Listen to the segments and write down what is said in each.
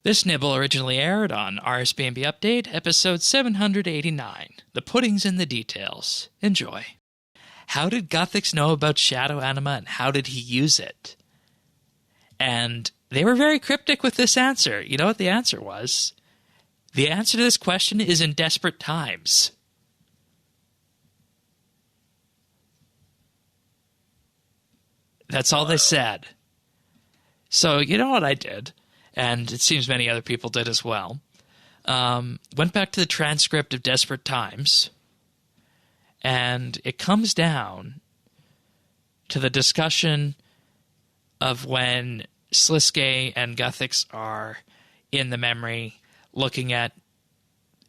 This nibble originally aired on RSBANDB Update, episode 789, The Pudding's in the Details. Enjoy. How did Guthix know about Shadow Anima, and how did he use it? And they were very cryptic with this answer. You know what the answer was? The answer to this question is in desperate times. That's all they said. So you know what I did? And it seems many other people did as well, went back to the transcript of Desperate Times, and it comes down to the discussion of when Sliske and Guthix are in the memory looking at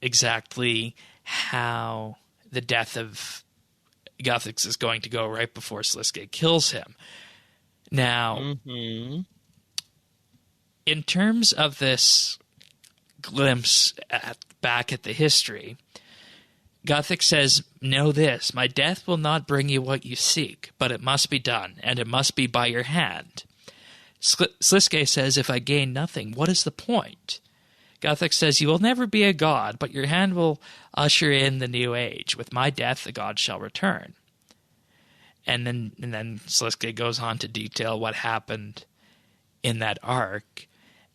exactly how the death of Guthix is going to go right before Sliske kills him. Now... in terms of this glimpse back at the history, Guthix says, "Know this, my death will not bring you what you seek, but it must be done, and it must be by your hand." Sliske says, "If I gain nothing, what is the point?" Guthix says, "You will never be a god, but your hand will usher in the new age. With my death, the god shall return." And then Sliske goes on to detail what happened in that arc.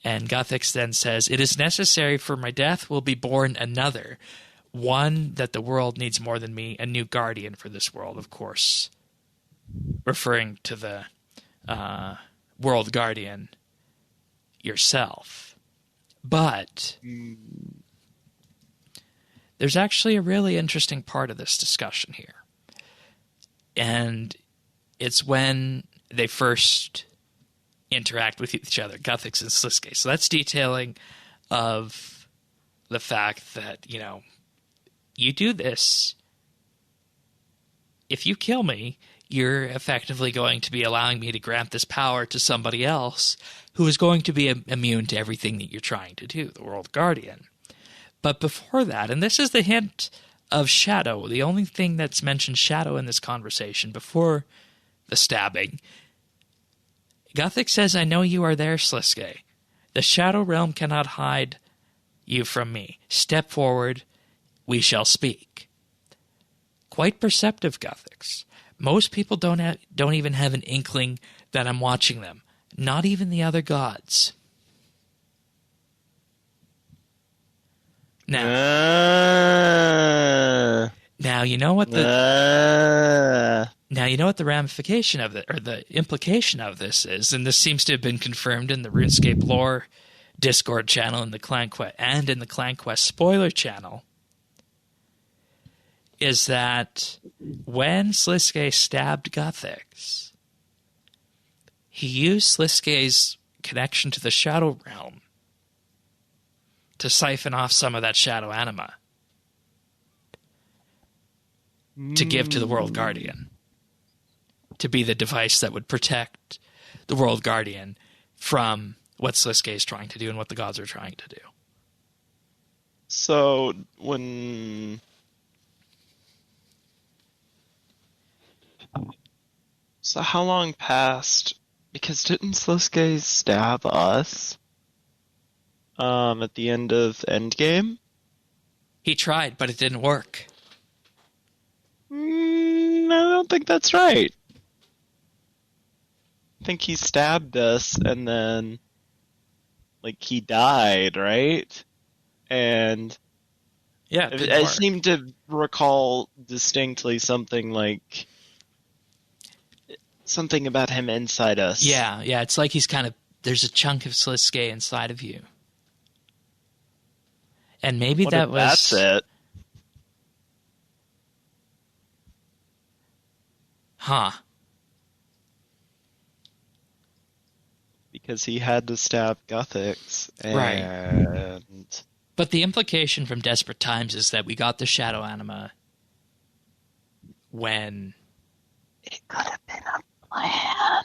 And Guthix then says, "It is necessary for my death will be born another, one that the world needs more than me, a new guardian for this world," of course, referring to the world guardian yourself. But there's actually a really interesting part of this discussion here. And it's when they first interact with each other, Guthix and Sliske. So that's detailing of the fact that, you know, you do this, if you kill me, you're effectively going to be allowing me to grant this power to somebody else who is going to be immune to everything that you're trying to do, the World Guardian. But before that, and this is the hint of Shadow, the only thing that's mentioned Shadow in this conversation before the stabbing, Guthix says, "I know you are there, Sliske. The Shadow Realm cannot hide you from me. Step forward, we shall speak." Quite perceptive, Guthix. Most people don't even have an inkling that I'm watching them. Not even the other gods. Now you know what the... Now, you know what the ramification of it, or the implication of this is, and this seems to have been confirmed in the RuneScape lore Discord channel and in the Clan Quest spoiler channel, is that when Sliske stabbed Guthix, he used Sliske's connection to the Shadow Realm to siphon off some of that Shadow Anima to give to the World Guardian, to be the device that would protect the World Guardian from what Sliske is trying to do and what the gods are trying to do. So how long passed? Because didn't Sliske stab us at the end of Endgame? He tried, but it didn't work. I don't think that's right. I think he stabbed us and then, like, he died, right? And yeah, I seem to recall distinctly something about him inside us. Yeah, it's like he's kind of, there's a chunk of Sliske inside of you. And maybe that's it. Huh. Because he had to stab Guthix. Right. But the implication from Desperate Times is that we got the Shadow Anima when... It could have been a plan.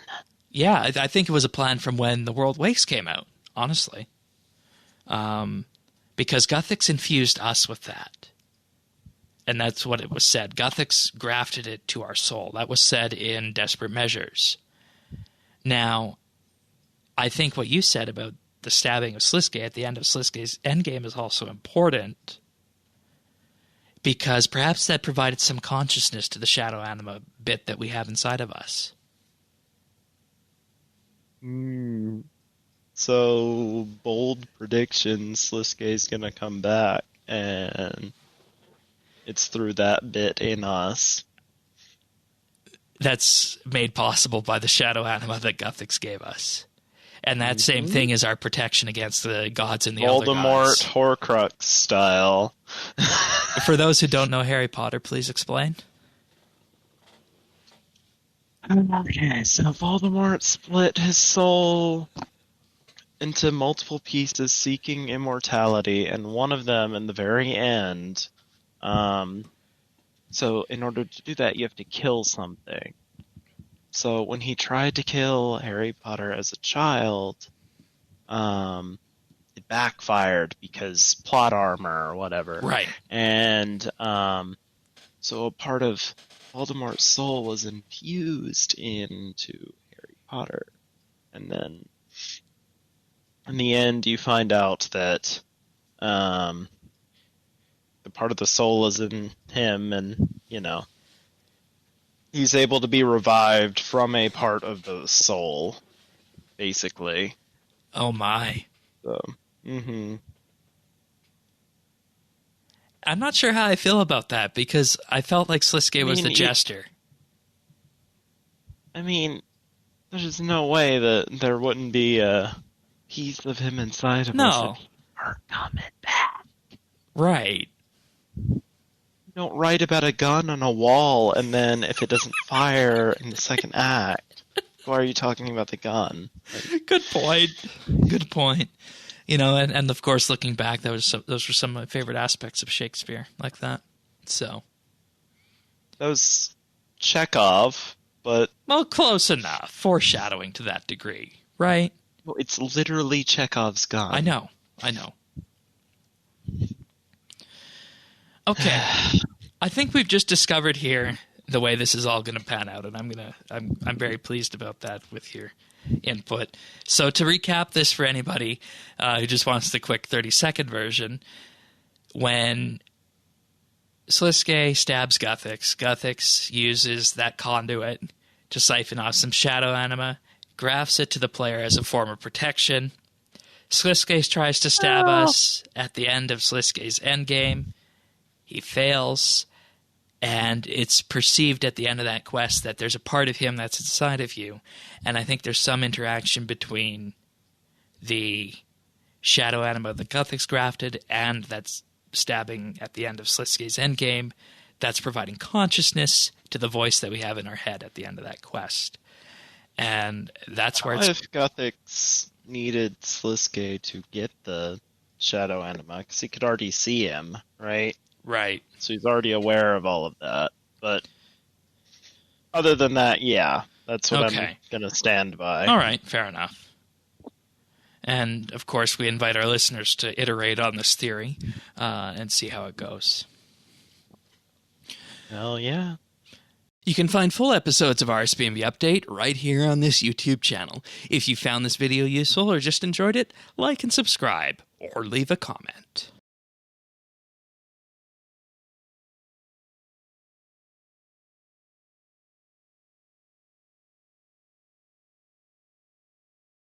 Yeah, I think it was a plan from when The World Wakes came out, honestly. Because Guthix infused us with that. And that's what it was said. Guthix grafted it to our soul. That was said in Desperate Measures. Now, I think what you said about the stabbing of Slisuke at the end of Slisuke's endgame is also important because perhaps that provided some consciousness to the Shadow Anima bit that we have inside of us. So, bold prediction, Slisuke's gonna come back, and it's through that bit in us. That's made possible by the Shadow Anima that Guthix gave us. And that same thing is our protection against the gods and the Elder Gods. Voldemort Horcrux style. For those who don't know Harry Potter, please explain. Okay, so Voldemort split his soul into multiple pieces seeking immortality, and one of them in the very end, so in order to do that, you have to kill something. So when he tried to kill Harry Potter as a child, it backfired because plot armor or whatever. Right. And so a part of Voldemort's soul was infused into Harry Potter. And then in the end, you find out that the part of the soul is in him, and, you know, he's able to be revived from a part of the soul, basically. Oh my. So, I'm not sure how I feel about that, because I felt like Slisuke was the jester. I mean, there's no way that there wouldn't be a piece of him inside of us. No. Are coming back. Right. You don't write about a gun on a wall, and then if it doesn't fire in the second act, why are you talking about the gun? Like, Good point. Good point. You know, and of course, looking back, those were some of my favorite aspects of Shakespeare, like that. So that was Chekhov, but well, close enough. Foreshadowing to that degree, right? well, it's literally Chekhov's gun. I know. Okay, I think we've just discovered here the way this is all going to pan out, and I'm very pleased about that with your input. So to recap this for anybody who just wants the quick 30-second version, when Slisuke stabs Guthix, Guthix uses that conduit to siphon off some Shadow Anima, grafts it to the player as a form of protection. Slisuke tries to stab us at the end of Slisuke's endgame. He fails, and it's perceived at the end of that quest that there's a part of him that's inside of you. And I think there's some interaction between the Shadow Anima that Guthix grafted and that's stabbing at the end of Slisuke's endgame that's providing consciousness to the voice that we have in our head at the end of that quest. And that's where What if Guthix needed Slisuke to get the Shadow Anima? Because he could already see him, right? Right. So he's already aware of all of that. But other than that, yeah, that's what I'm going to stand by. All right, fair enough. And, of course, we invite our listeners to iterate on this theory and see how it goes. Hell yeah. You can find full episodes of RSBANDB Update right here on this YouTube channel. If you found this video useful or just enjoyed it, like and subscribe, or leave a comment.